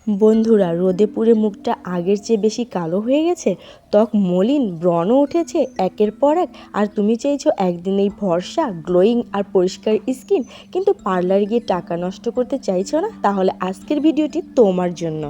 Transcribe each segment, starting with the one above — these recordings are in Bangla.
বন্ধুরা, রোদে পুড়ে মুখটা আগের চেয়ে বেশি কালো হয়ে গেছে, ত্বক মলিন, ব্রণ উঠেছে একের পর এক, আর তুমি চাইছো একদিনেই ফর্সা, গ্লোয়িং আর পরিষ্কার স্কিন, কিন্তু পার্লারে গিয়ে টাকা নষ্ট করতে চাইছো না? তাহলে আজকের ভিডিওটি তোমার জন্য।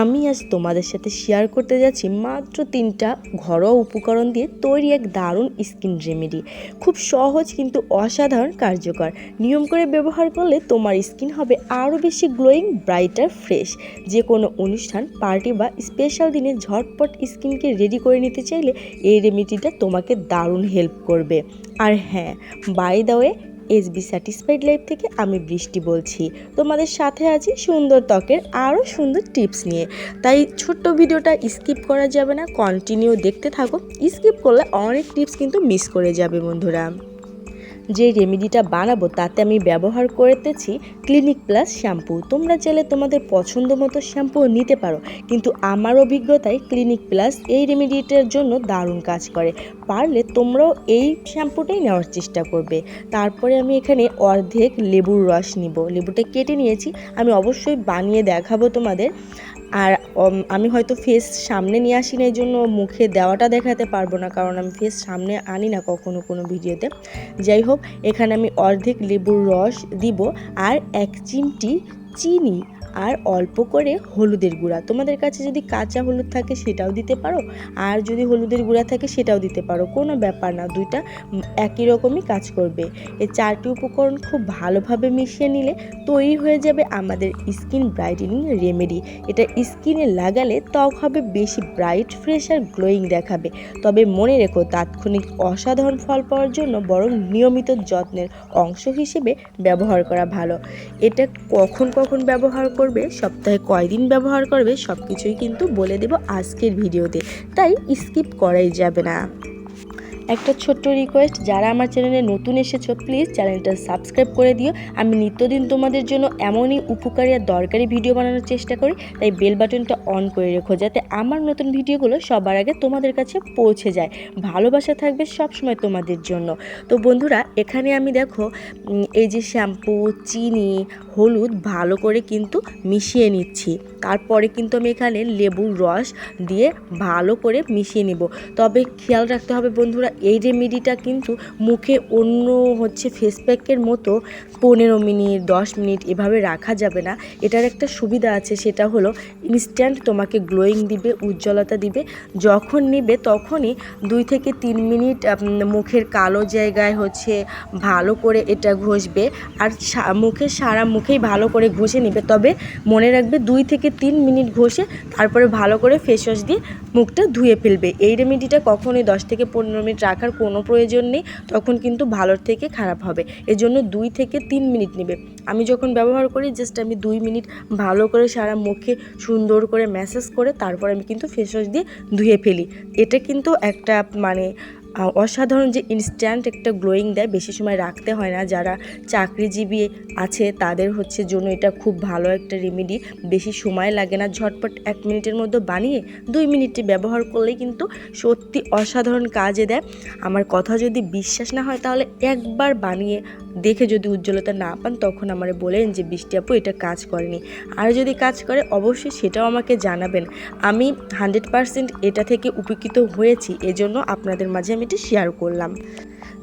আমি আজ তোমাদের সাথে শেয়ার করতে যাচ্ছি মাত্র 3টা ঘরোয়া উপকরণ দিয়ে তৈরি এক দারুণ স্কিন রেমেডি। খুব সহজ কিন্তু অসাধারণ কার্যকর। নিয়ম করে ব্যবহার করলে তোমার স্কিন হবে আরও বেশি গ্লোয়িং, ব্রাইটার, ফ্রেশ। যে কোনো অনুষ্ঠান, পার্টি বা স্পেশাল দিনে ঝটপট স্কিনকে রেডি করে নিতে চাইলে এই রেমেডিটা তোমাকে দারুণ হেল্প করবে। আর হ্যাঁ, by the way, SB satisfied life থেকে আমি বৃষ্টি বলছি। তোমাদের সাথে আছি সুন্দর ত্বকের আরও সুন্দর টিপস নিয়ে। তাই ছোট্ট ভিডিওটা স্কিপ করা যাবে না, কন্টিনিউ দেখতে থাকো। স্কিপ করলে অনেক টিপস কিন্তু মিস করে যাবে বন্ধুরা। যে রেমেডিটা বানাবো তাতে আমি ব্যবহার করতেছি ক্লিনিক প্লাস শ্যাম্পু। তোমরা চাইলে তোমাদের পছন্দ মতো শ্যাম্পু নিতে পারো, কিন্তু আমার অভিজ্ঞতায় ক্লিনিক প্লাস এই রেমেডিটার জন্য দারুণ কাজ করে। পারলে তোমরাও এই শ্যাম্পুটাই নেওয়ার চেষ্টা করবে। তারপরে আমি এখানে অর্ধেক লেবুর রস নিব। লেবুটা কেটে নিয়েছি, আমি অবশ্যই বানিয়ে দেখাবো তোমাদের। আর আমি হয়তো ফেস সামনে নিয়ে আসি না, এই জন্য মুখে দেওয়াটা দেখাতে পারবো না, কারণ আমি ফেস সামনে আনি না কখনো কোনো ভিডিওতে। যাই হোক, এখানে আমি অর্ধেক লেবুর রস দিব, আর 1 চিমটি চিনি, আর অল্প করে হলুদের গুঁড়া। তোমাদের কাছে যদি কাঁচা হলুদ থাকে সেটাও দিতে পারো, আর যদি হলুদের গুঁড়া থাকে সেটাও দিতে পারো, কোনো ব্যাপার না, দুইটা একই রকমই কাজ করবে। এই 4টি উপকরণ খুব ভালোভাবে মিশিয়ে নিলে তৈরি হয়ে যাবে আমাদের স্কিন ব্রাইটেনিং রেমেডি। এটা স্কিনে লাগালে ত্বক হবে বেশি ব্রাইট, ফ্রেশ আর গ্লোয়িং দেখাবে। তবে মনে রেখো, তাৎক্ষণিক অসাধারণ ফল পাওয়ার জন্য বরং নিয়মিত যত্নের অংশ হিসেবে ব্যবহার করা ভালো। এটা কখন কখন ব্যবহার করবে, সপ্তাহে কয়দিন ব্যবহার করবে, সব কিছুই কিন্তু বলে দেব আজকের ভিডিওতে, তাই স্কিপ করাই যাবে না। একটা ছোট্ট রিকোয়েস্ট, যারা আমার চ্যানেলে নতুন এসেছো প্লিজ চ্যানেলটা সাবস্ক্রাইব করে দিও। আমি নিত্যদিন তোমাদের জন্য এমনই উপকারী আর দরকারি ভিডিও বানানোর চেষ্টা করি, তাই বেল বাটনটা অন করে রেখো, যাতে আমার নতুন ভিডিওগুলো সবার আগে তোমাদের কাছে পৌঁছে যায়। ভালোবাসা থাকবে সবসময় তোমাদের জন্য। তো বন্ধুরা, এখানে আমি দেখো এই যে শ্যাম্পু, চিনি, হলুদ ভালো করে কিন্তু মিশিয়ে নিচ্ছি। তারপরে কিন্তু আমি এখানে লেবুর রস দিয়ে ভালো করে মিশিয়ে নিব। তবে খেয়াল রাখতে হবে বন্ধুরা, এই রেমেডিটা কিন্তু মুখে অন্য ফেস প্যাকের মতো 15 মিনিট 10 মিনিট এভাবে রাখা যাবে না। এটার একটা সুবিধা আছে, সেটা হলো ইনস্ট্যান্ট তোমাকে গ্লোয়িং দিবে, উজ্জ্বলতা দিবে। যখন নিবে তখনই 2 থেকে 3 মিনিট মুখের কালো জায়গায় ভালো করে এটা ঘষবে, আর মুখে সারা মুখেই ভালো করে ঘষে নেবে। তবে মনে রাখবে 2 থেকে 3 মিনিট ঘষে তারপরে ভালো করে ফেস ওয়াশ দিয়ে মুখটা ধুয়ে ফেলবে। এই রেমেডিটা কখনোই 10 থেকে 15 মিনিট রাখার কোনো প্রয়োজন নেই, তখন কিন্তু ভালোর থেকে খারাপ হবে। এজন্য 2 থেকে 3 মিনিট নেবে। আমি যখন ব্যবহার করি জাস্ট আমি 2 মিনিট ভালো করে সারা মুখে সুন্দর করে ম্যাসাজ করে তারপর আমি কিন্তু ফেস ওয়াশ দিয়ে ধুয়ে ফেলি। এটা কিন্তু একটা অসাধারণ যে ইনস্ট্যান্ট একটা গ্লোয়িং দেয়, বেশি সময় রাখতে হয় না। যারা চাকরিজীবী আছে তাদের জন্য এটা খুব ভালো একটা রেমেডি, বেশি সময় লাগে না, ঝটপট 1 মিনিটের মধ্যে বানিয়ে 2 মিনিটে ব্যবহার করলেই কিন্তু সত্যি অসাধারণ কাজে দেয়। আমার কথা যদি বিশ্বাস না হয় তাহলে একবার বানিয়ে দেখে যদি উজ্জ্বলতা না পান তখন আমারে বলেন যে বৃষ্টি আপু এটা কাজ করেনি। আর যদি কাজ করে অবশ্যই সেটাও আমাকে জানাবেন। আমি 100% এটা থেকে উপকৃত হয়েছি, এজন্য আপনাদের মাঝে আমি এটা শেয়ার করলাম।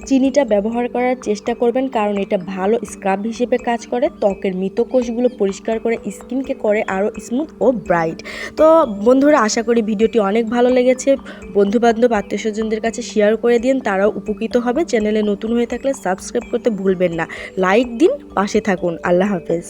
চিনিটা ব্যবহার করার চেষ্টা করবেন, কারণ এটা ভালো স্ক্রাব হিসেবে কাজ করে, ত্বকের মৃত কোষগুলো পরিষ্কার করে, স্কিনকে করে আরও স্মুথ ও ব্রাইট। তো বন্ধুরা, আশা করি ভিডিওটি অনেক ভালো লেগেছে। বন্ধুবান্ধব, আত্মীয়স্বজনদের কাছে শেয়ার করে দিন, তারাও উপকৃত হবে। চ্যানেলে নতুন হয়ে থাকলে সাবস্ক্রাইব করতে ভুলবেন না, লাইক দিন, পাশে থাকুন। আল্লাহ হাফেজ।